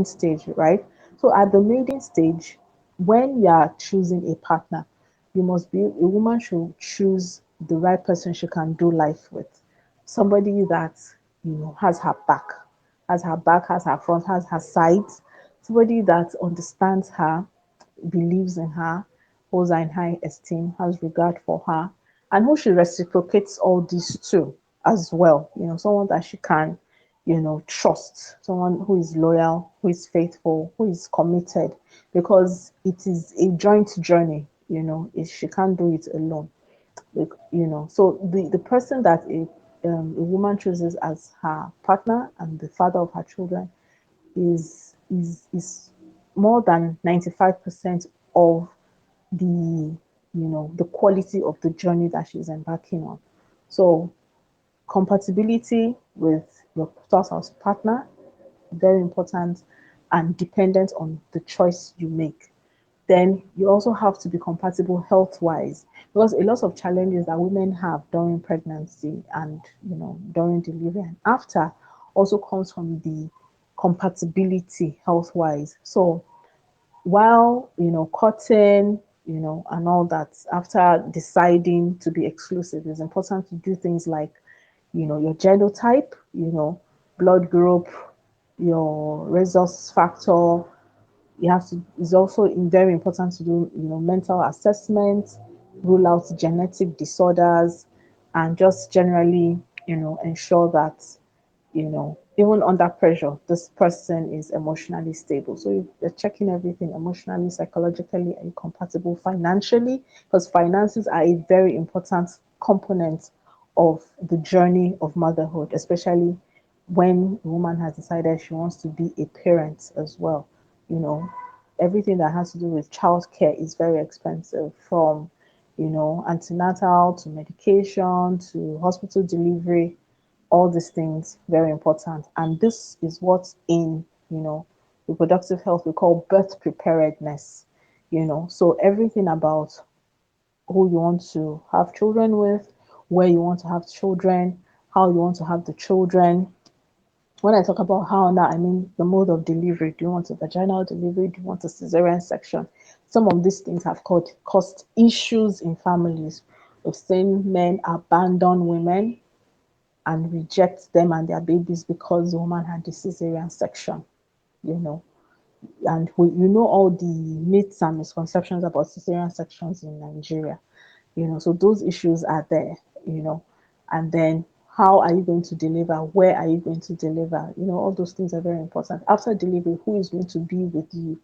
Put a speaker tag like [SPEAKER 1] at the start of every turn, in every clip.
[SPEAKER 1] maiden stage, right? So at the maiden stage, when you are choosing a partner, a woman should choose the right person she can do life with. Somebody that, has her back, has her front, has her sides. Somebody that understands her, believes in her, holds her in high esteem, has regard for her, and who she reciprocates all these to as well. Someone that she can, trust, someone who is loyal, who is faithful, who is committed, because it is a joint journey. She can't do it alone. So the person that a woman chooses as her partner and the father of her children is more than 95% of the quality of the journey that she's embarking on. So compatibility with your spouse partner, very important, and dependent on the choice you make. Then you also have to be compatible health wise, because a lot of challenges that women have during pregnancy and during delivery and after also comes from the compatibility health wise. So while courting, and all that, after deciding to be exclusive, it's important to do things like your genotype, blood group, your resource factor. It's also very important to do mental assessment, rule out genetic disorders, and just generally ensure that even under pressure, this person is emotionally stable. So you're checking everything emotionally, psychologically, and compatible financially, because finances are a very important component of the journey of motherhood, especially when a woman has decided she wants to be a parent as well. You know, everything that has to do with childcare is very expensive, from antenatal to medication to hospital delivery, all these things very important. And this is what in reproductive health we call birth preparedness. So everything about who you want to have children with, where you want to have children, how you want to have the children. When I talk about how now, I mean the mode of delivery. Do you want a vaginal delivery? Do you want a cesarean section? Some of these things have caused issues in families. We've seen men abandon women and reject them and their babies because the woman had the cesarean section, you know. And all the myths and misconceptions about cesarean sections in Nigeria, so those issues are there, and then how are you going to deliver? Where are you going to deliver? All those things are very important. After delivery, who is going to be with you?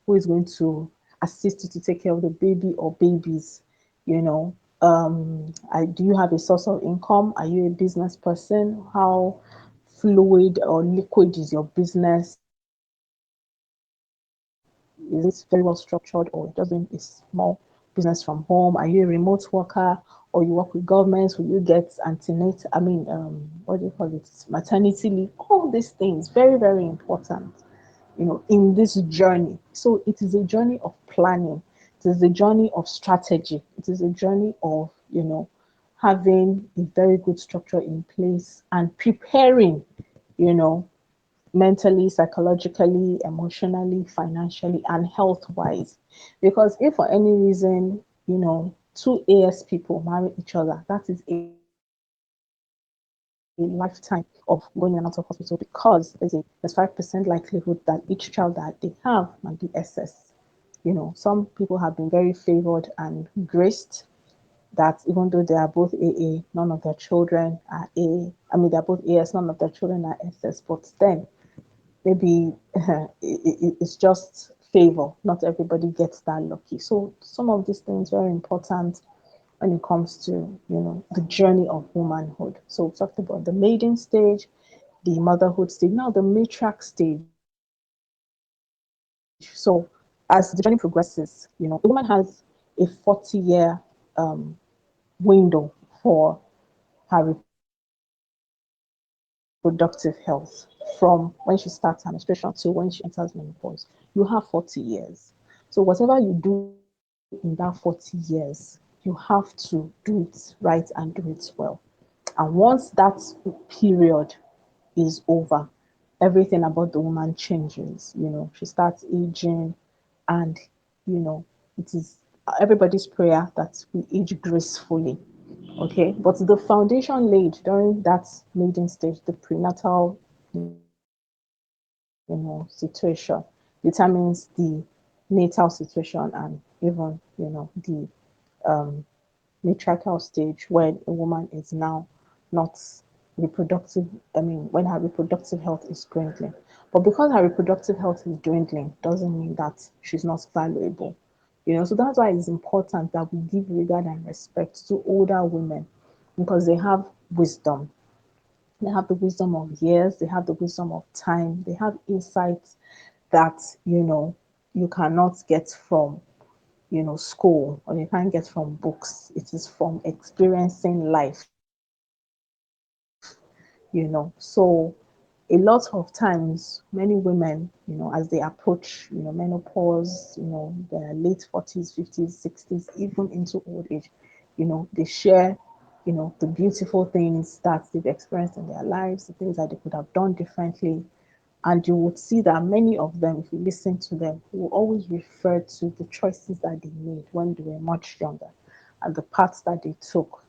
[SPEAKER 1] Who is going to assist you to take care of the baby or babies? Do you have a source of income? Are you a business person? How fluid or liquid is your business? Is it very well structured, or just doing a small business from home? Are you a remote worker, or you work with governments? Will you get antenatal, what do you call it, maternity leave? All these things, very, very important, in this journey. So it is a journey of planning. It is a journey of strategy. It is a journey of, having a very good structure in place and preparing, you know, mentally, psychologically, emotionally, financially, and health wise. Because if for any reason, two AS people marry each other, that is a lifetime of going in and out of hospital, because there's 5% likelihood that each child that they have might be SS. Some people have been very favored and graced that even though they are both AA, none of their children are A. I mean, they're both AS, none of their children are SS. But then maybe it's just favor. Not everybody gets that lucky. So some of these things are very important when it comes to the journey of womanhood. So we talked about the maiden stage, the motherhood stage, now the matriarch stage. So as the journey progresses, a woman has a 40-year window for her reproductive health, from when she starts her menstruation to when she enters menopause. You have 40 years. So whatever you do in that 40 years, you have to do it right and do it well. And once that period is over, everything about the woman changes. She starts aging, and it is everybody's prayer that we age gracefully. Okay, but the foundation laid during that maiden stage, the prenatal, situation, determines the natal situation, and even the matriarchal stage, when a woman is now not reproductive, I mean, when her reproductive health is dwindling. But because her reproductive health is dwindling, doesn't mean that she's not valuable. So that's why it's important that we give regard and respect to older women, because they have wisdom. They have the wisdom of years, they have the wisdom of time, they have insights that you cannot get from school, or you can't get from books. It is from experiencing life. So a lot of times, many women, as they approach menopause, their late 40s, 50s, 60s, even into old age, they share the beautiful things that they've experienced in their lives, the things that they could have done differently. And you would see that many of them, if you listen to them, will always refer to the choices that they made when they were much younger, and the paths that they took,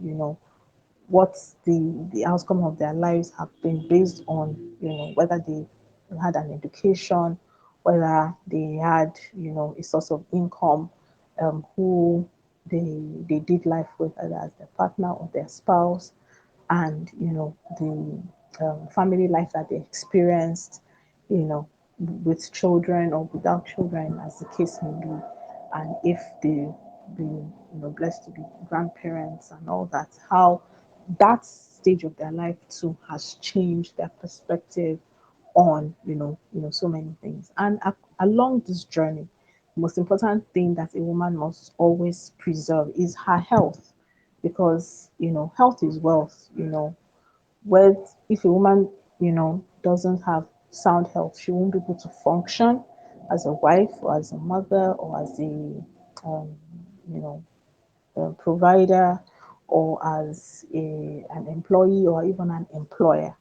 [SPEAKER 1] what the outcome of their lives have been based on, whether they had an education, whether they had, a source of income, who they did life with, either as their partner or their spouse, and the family life that they experienced, you know, with children or without children, as the case may be, and if they been blessed to be grandparents and all that, how that stage of their life too has changed their perspective on so many things. And along this journey, the most important thing that a woman must always preserve is her health, because health is wealth. Where if a woman doesn't have sound health, she won't be able to function as a wife, or as a mother, or as a you know provider, or as an employee, or even an employer.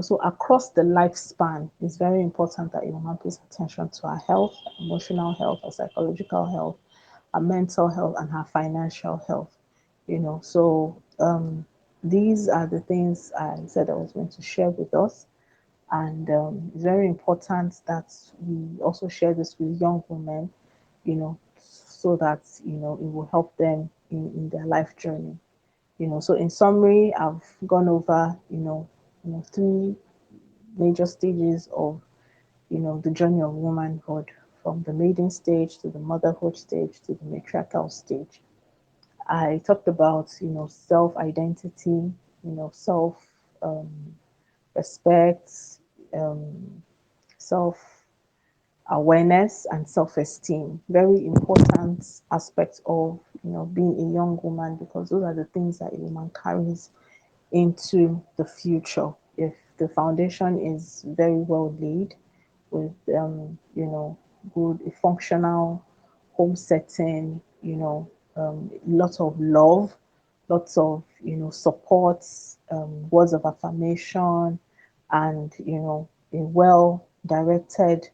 [SPEAKER 1] So across the lifespan, it's very important that a woman pays attention to her health, emotional health, her psychological health, her mental health, and her financial health. So these are the things I said I was going to share with us. And it's very important that we also share this with young women, so that it will help them in their life journey. So in summary, I've gone over three major stages of the journey of womanhood, from the maiden stage to the motherhood stage to the matriarchal stage. I talked about self identity, self respect, um, self awareness, and self esteem. Very important aspects of being a young woman, because those are the things that a woman carries into the future. If the foundation is very well laid, with good, a functional home setting, lots of love, lots of supports, words of affirmation, and a well directed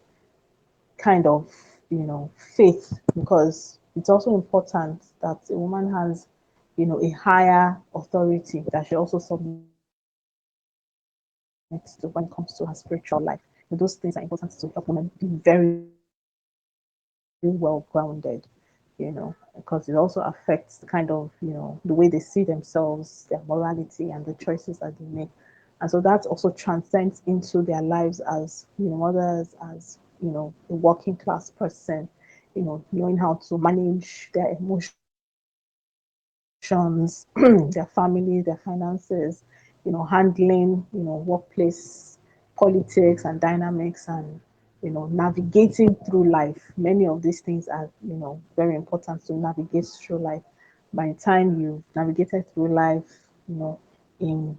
[SPEAKER 1] kind of faith, because it's also important that a woman has a higher authority that she also submits to when it comes to her spiritual life. Those things are important to help women be very well grounded, because it also affects the kind of the way they see themselves, their morality, and the choices that they make. And so that also transcends into their lives as mothers, as a working class person, knowing how to manage their emotions, their family, their finances, handling, workplace politics and dynamics, and navigating through life. Many of these things are very important to navigate through life. By the time you've navigated through life, in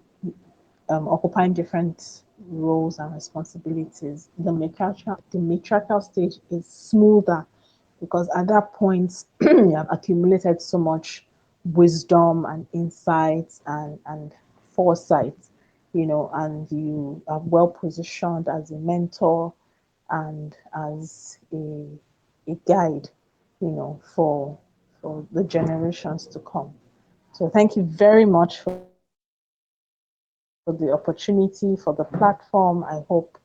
[SPEAKER 1] occupying different roles and responsibilities, the matriarchal stage is smoother, because at that point you have accumulated so much wisdom and insights and foresight, and you are well positioned as a mentor and as a guide, for the generations to come. So thank you very much for the opportunity, for the platform. I hope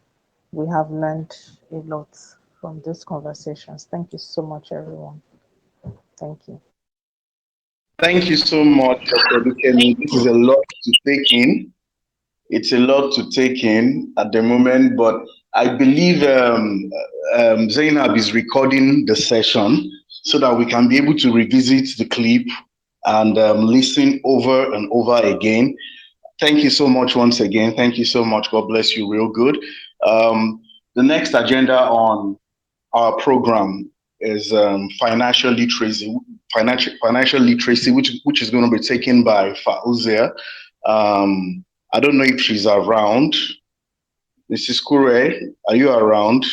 [SPEAKER 1] we have learned a lot from these conversations. Thank you so much, everyone. Thank you.
[SPEAKER 2] Thank you so much, Dr. Olukemi. This is a lot to take in. It's a lot to take in at the moment, but I believe Zainab is recording the session so that we can be able to revisit the clip and listen over and over again. Thank you so much once again. Thank you so much. God bless you real good. The next agenda on our program is financial literacy, which is going to be taken by Fauziya. I don't know if she's around. Mrs. Kure, are you around?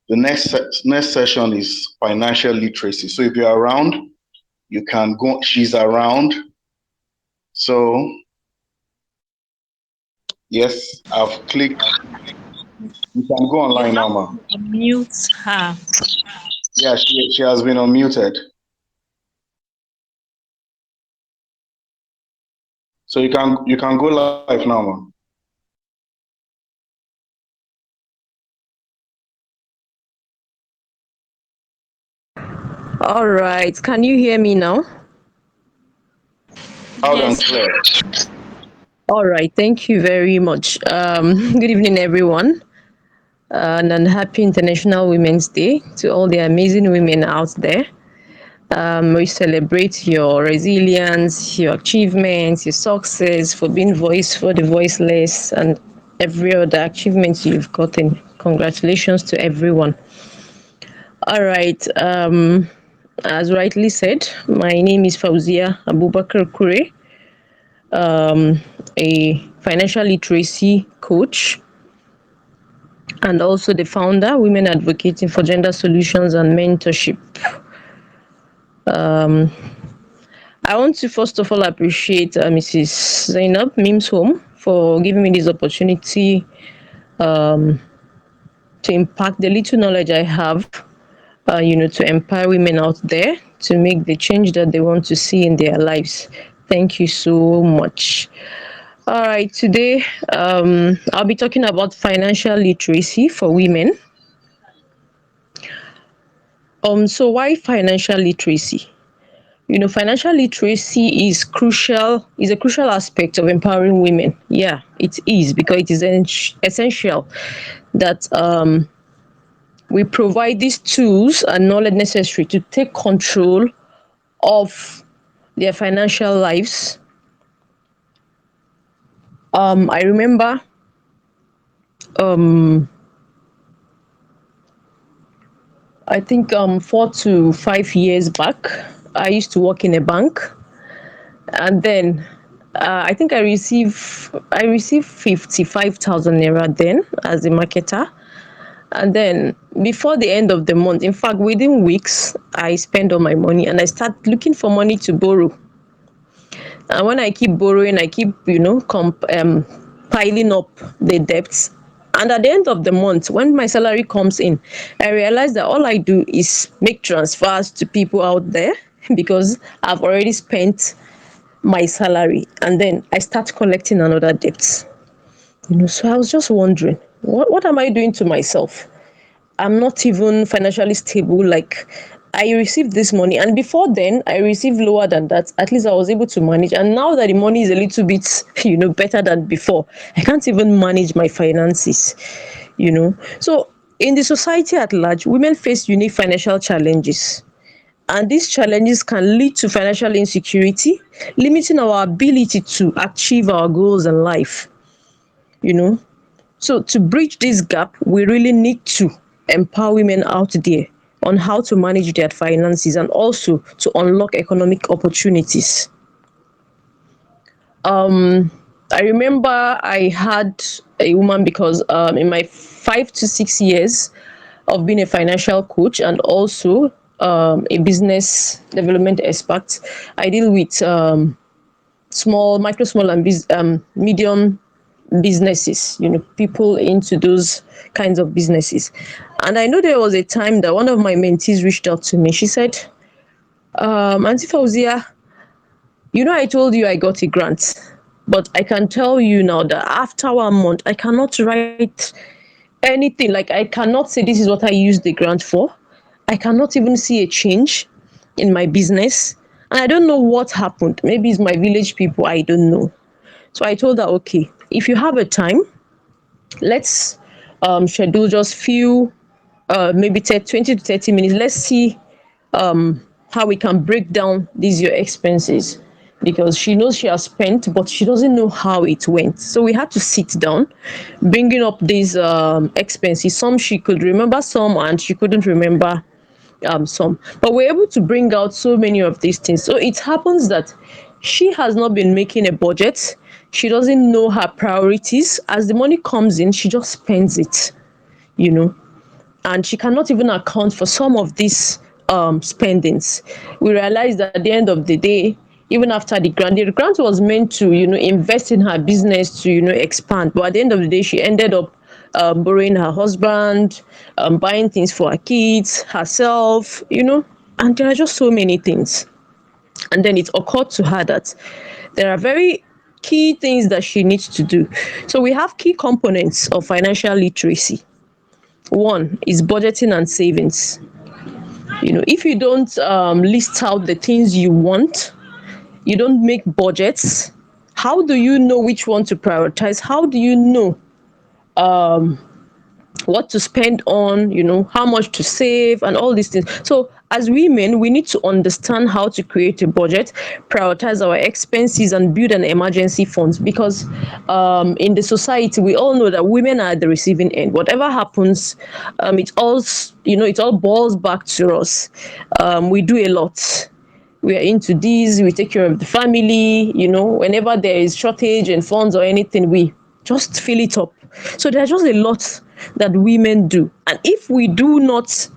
[SPEAKER 2] The next session is financial literacy. So if you're around, you can go. She's around. So yes, I've clicked. You can go
[SPEAKER 3] You
[SPEAKER 2] online now,
[SPEAKER 3] have
[SPEAKER 2] ma'am.
[SPEAKER 3] to unmute her.
[SPEAKER 2] Yeah, she has been unmuted. So you can go live now, ma'am.
[SPEAKER 4] All right. Can you hear me now?
[SPEAKER 2] Loud and
[SPEAKER 3] Yes,
[SPEAKER 2] clear.
[SPEAKER 4] All right. Thank you very much. Good evening, everyone, and happy International Women's Day to all the amazing women out there. We celebrate your resilience, your achievements, your success, for being voice for the voiceless, and every other achievement you've gotten. Congratulations to everyone. All right. As rightly said, my name is Fauziya Abubakar Kure, a financial literacy coach and also the founder, Women Advocating for Gender Solutions and Mentorship. I want to first of all appreciate Mrs. Zainab Mims Home for giving me this opportunity to impact the little knowledge I have, to empower women out there to make the change that they want to see in their lives. Thank you so much. All right, today I'll be talking about financial literacy for women. So why financial literacy? Financial literacy is a crucial aspect of empowering women. Yeah, it is because it is essential that we provide these tools and knowledge necessary to take control of their financial lives. I remember um, I think 4 to 5 years back, I used to work in a bank, and then I think I received 55,000 naira then as a marketer, and then before the end of the month, in fact within weeks, I spend all my money and I start looking for money to borrow. And when I keep borrowing, I keep piling up the debts. And at the end of the month, when my salary comes in, I realize that all I do is make transfers to people out there because I've already spent my salary, and then I start collecting another debt. So I was just wondering, what am I doing to myself? I'm not even financially stable. Like, I received this money, and before then, I received lower than that. At least I was able to manage. And now that the money is a little bit, better than before, I can't even manage my finances. So, in the society at large, women face unique financial challenges. And these challenges can lead to financial insecurity, limiting our ability to achieve our goals in life. You know, so to bridge this gap, we really need to empower women out there on how to manage their finances and also to unlock economic opportunities. I remember I had a woman because in my 5 to 6 years of being a financial coach and also a business development expert, I deal with small, micro, small, and medium businesses, people into those kinds of businesses. And I know there was a time that one of my mentees reached out to me. She said, Auntie Fauziya, I told you I got a grant, but I can tell you now that after 1 month, I cannot write anything. Like, I cannot say this is what I used the grant for. I cannot even see a change in my business. And I don't know what happened. Maybe it's my village people. I don't know. So I told her, okay, if you have a time, let's schedule just few, maybe 20 to 30 minutes. Let's see how we can break down these your expenses, because she knows she has spent, but she doesn't know how it went. So we had to sit down, bringing up these expenses. Some she could remember, some and she couldn't remember some. But we're able to bring out so many of these things. So it happens that she has not been making a budget. She doesn't know her priorities. As the money comes in, she just spends it, you know and she cannot even account for some of these spendings. We realized that at the end of the day, even after the grant was meant to, invest in her business to, expand. But at the end of the day, she ended up borrowing her husband, buying things for her kids, herself, and there are just so many things. And then it occurred to her that there are very key things that she needs to do. So we have key components of financial literacy. One is budgeting and savings. If you don't list out the things you want, you don't make budgets, how do you know which one to prioritize? How do you know what to spend on, how much to save, and all these things? So as women, we need to understand how to create a budget, prioritize our expenses, and build an emergency funds, because in the society, we all know that women are at the receiving end. Whatever happens, it all boils back to us. We do a lot. We are into this, we take care of the family, whenever there is shortage in funds or anything, we just fill it up. So there's just a lot that women do. And if we do not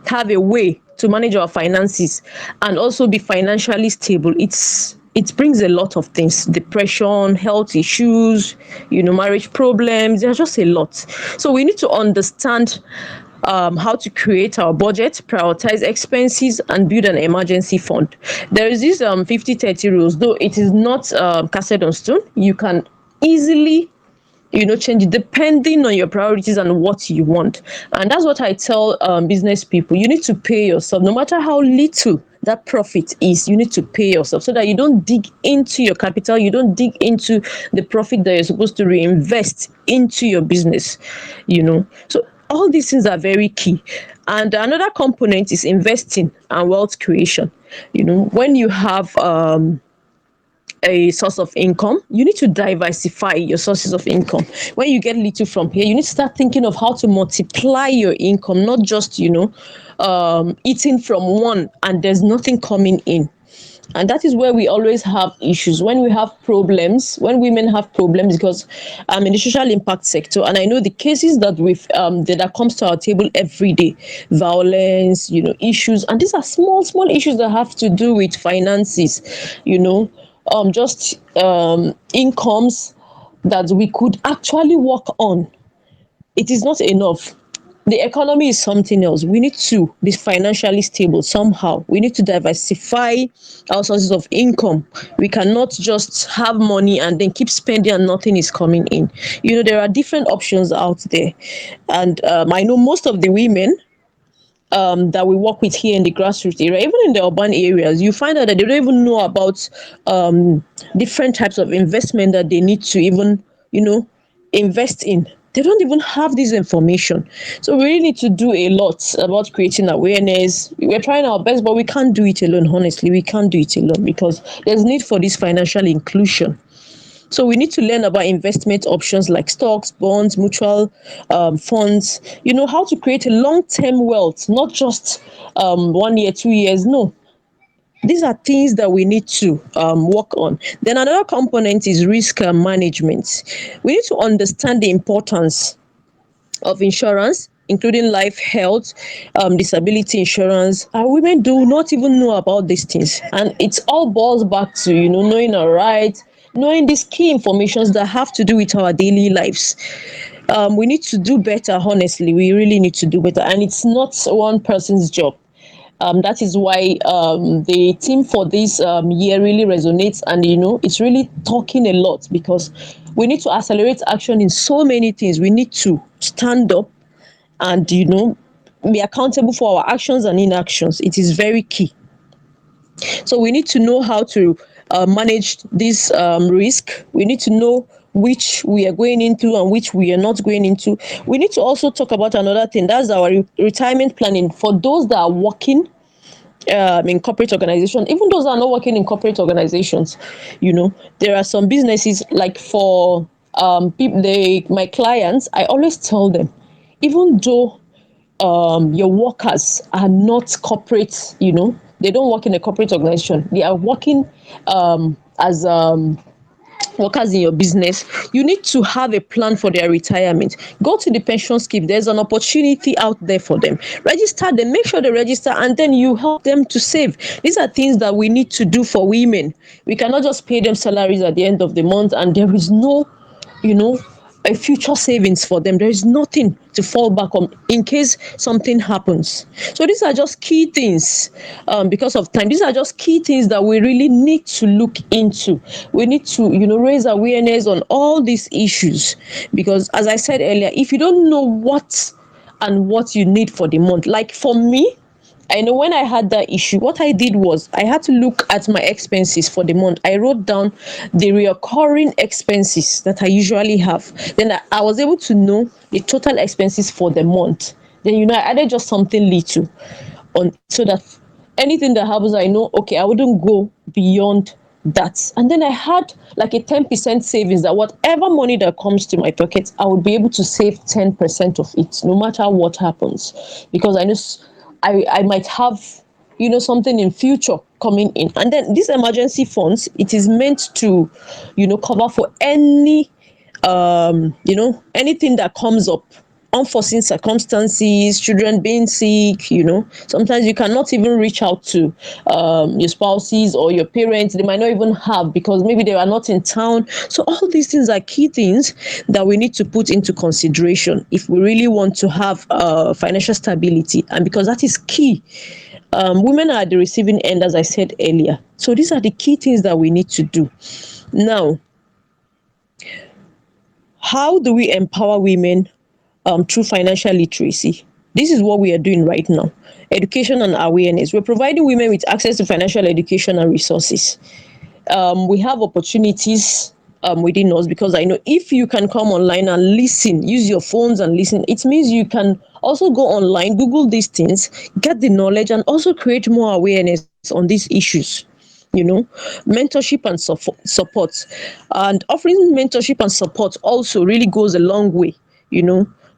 [SPEAKER 4] have a way to manage our finances and also be financially stable, it brings a lot of things: depression, health issues, marriage problems. There's just a lot. So we need to understand how to create our budget, prioritize expenses, and build an emergency fund. There is this 50-30 rules, though it is not cast on stone. You can easily change it depending on your priorities and what you want. And that's what I tell business people. You need to pay yourself, no matter how little that profit is. You need to pay yourself so that you don't dig into your capital, you don't dig into the profit that you're supposed to reinvest into your business. So all these things are very key. And another component is investing and wealth creation. When you have a source of income, you need to diversify your sources of income. When you get little from here, you need to start thinking of how to multiply your income, not just eating from one and there's nothing coming in. And that is where we always have issues. When we have problems, when women have problems, because I'm in the social impact sector, and I know the cases that that comes to our table every day: violence, issues, and these are small issues that have to do with finances, just incomes that we could actually work on. It is not enough. The economy is something else. We need to be financially stable somehow. We need to diversify our sources of income. We cannot just have money and then keep spending and nothing is coming in. There are different options out there. And I know most of the women that we work with here in the grassroots area, even in the urban areas, you find out that they don't even know about different types of investment that they need to even, invest in. They don't even have this information. So we really need to do a lot about creating awareness. We're trying our best, but we can't do it alone. Honestly, we can't do it alone, because there's need for this financial inclusion. So we need to learn about investment options like stocks, bonds, mutual funds, how to create a long-term wealth, not just 1 year, 2 years. No, these are things that we need to work on. Then another component is risk management. We need to understand the importance of insurance, including life, health, disability insurance. Our women do not even know about these things, and it all boils back to knowing our rights, knowing these key informations that have to do with our daily lives. We need to do better, honestly. We really need to do better. And it's not one person's job. That is why the theme for this year really resonates, and it's really talking a lot, because we need to accelerate action in so many things. We need to stand up and be accountable for our actions and inactions. It is very key. So we need to know how to manage this risk. We need to know which we are going into and which we are not going into. We need to also talk about another thing. That's our retirement planning for those that are working in corporate organizations. Even those that are not working in corporate organizations, there are some businesses, like for people, my clients, I always tell them, even though your workers are not corporate, they don't work in a corporate organization, they are working as workers in your business, you need to have a plan for their retirement. Go to the pension scheme. There's an opportunity out there for them. Register them, make sure they register, and then you help them to save. These are things that we need to do for women. We cannot just pay them salaries at the end of the month and there is no, you know, a future savings for them. There is nothing to fall back on in case something happens. So these are just key things. Because of time, these are just key things that we really need to look into. We need to, raise awareness on all these issues, because as I said earlier, if you don't know what you need for the month, like for me, I know when I had that issue, what I did was I had to look at my expenses for the month. I wrote down the recurring expenses that I usually have. Then I was able to know the total expenses for the month. Then, I added just something little on, so that anything that happens, I know, okay, I wouldn't go beyond that. And then I had like a 10% savings, that whatever money that comes to my pocket, I would be able to save 10% of it, no matter what happens. Because I know I might have, something in future coming in. And then these emergency funds, it is meant to, cover for anything that comes up, unforeseen circumstances, children being sick. Sometimes you cannot even reach out to your spouses or your parents. They might not even have, because maybe they are not in town. So all these things are key things that we need to put into consideration if we really want to have financial stability, and because that is key. Women are at the receiving end, as I said earlier. So these are the key things that we need to do. Now, how do we empower women through financial literacy? This is what we are doing right now. Education and awareness. We're providing women with access to financial education and resources. We have opportunities within us, because I know if you can come online and listen, use your phones and listen, it means you can also go online, Google these things, get the knowledge, and also create more awareness on these issues. Mentorship and support, and offering mentorship and support also really goes a long way.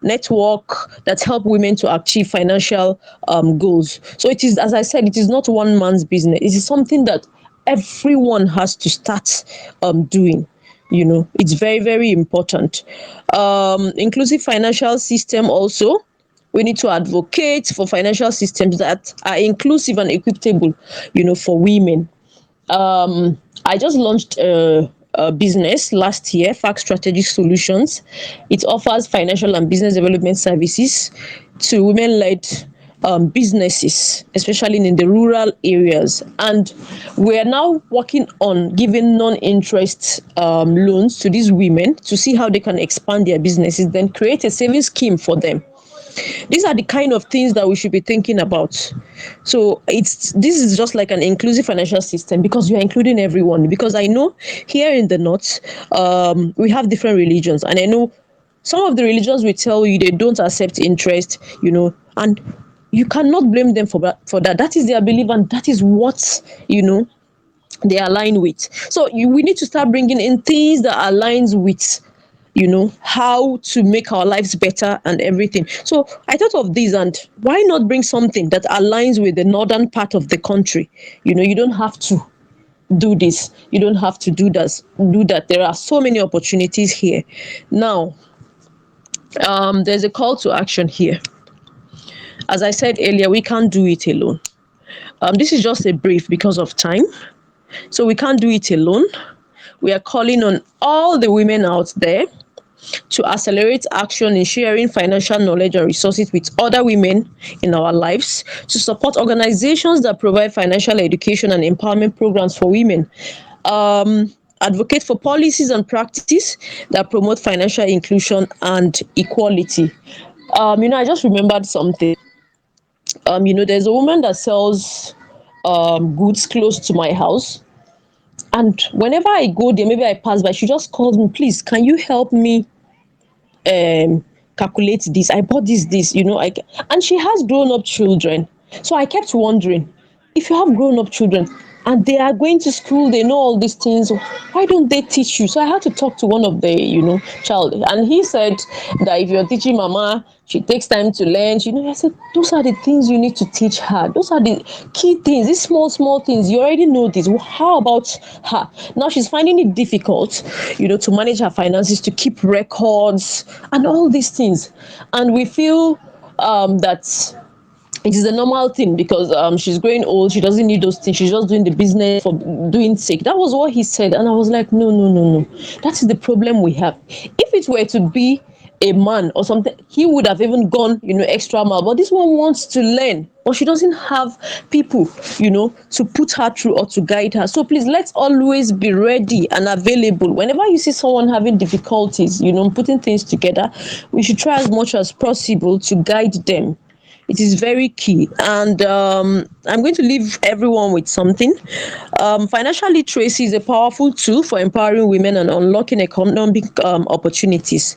[SPEAKER 4] Network that help women to achieve financial goals. So it is, as I said, it is not one man's business. It is something that everyone has to start doing. It's very, very important. Inclusive financial system also. We need to advocate for financial systems that are inclusive and equitable, for women. I just launched a business last year, Fact Strategic Solutions. It offers financial and business development services to women-led businesses, especially in the rural areas. And we are now working on giving non-interest loans to these women to see how they can expand their businesses, then create a savings scheme for them. These are the kind of things that we should be thinking about. So this is just like an inclusive financial system, because you are including everyone. Because I know here in the north, we have different religions, and I know some of the religions will tell you they don't accept interest, and you cannot blame them for that. That is their belief, and that is what they align with. So we need to start bringing in things that aligns with how to make our lives better and everything. So I thought of this, and why not bring something that aligns with the northern part of the country? You don't have to do this, you don't have to do that. There are so many opportunities here. Now, there's a call to action here. As I said earlier, we can't do it alone. This is just a brief because of time. So we can't do it alone. we are calling on all the women out there to accelerate action in sharing financial knowledge and resources with other women in our lives, to support organizations that provide financial education and empowerment programs for women, advocate for policies and practices that promote financial inclusion and equality. I just remembered something. There's a woman that sells goods close to my house. And whenever I go there, maybe I pass by, she just calls me, please, can you help me calculate this? I bought this, and she has grown up children. So I kept wondering, if you have grown up children and they are going to school, they know all these things, why don't they teach you? So I had to talk to one of the child, and he said that if you're teaching mama, she takes time to learn. I said, those are the things you need to teach her. Those are the key things, these small things. You already know this. How about her? Now she's finding it difficult, to manage her finances, to keep records and all these things. And we feel that it is a normal thing because she's growing old. She doesn't need those things. She's just doing the business for doing sake. That was what he said, and I was like, no, no, no, no. That is the problem we have. If it were to be a man or something, he would have even gone, extra mile. But this one wants to learn, but she doesn't have people, to put her through or to guide her. So please, let's always be ready and available. Whenever you see someone having difficulties, putting things together, we should try as much as possible to guide them. It is very key. And I'm going to leave everyone with something. Financial literacy is a powerful tool for empowering women and unlocking economic opportunities.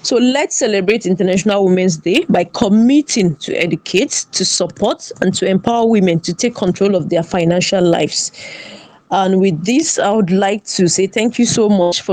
[SPEAKER 4] So let's celebrate International Women's Day by committing to educate, to support, and to empower women to take control of their financial lives. And with this, I would like to say thank you so much for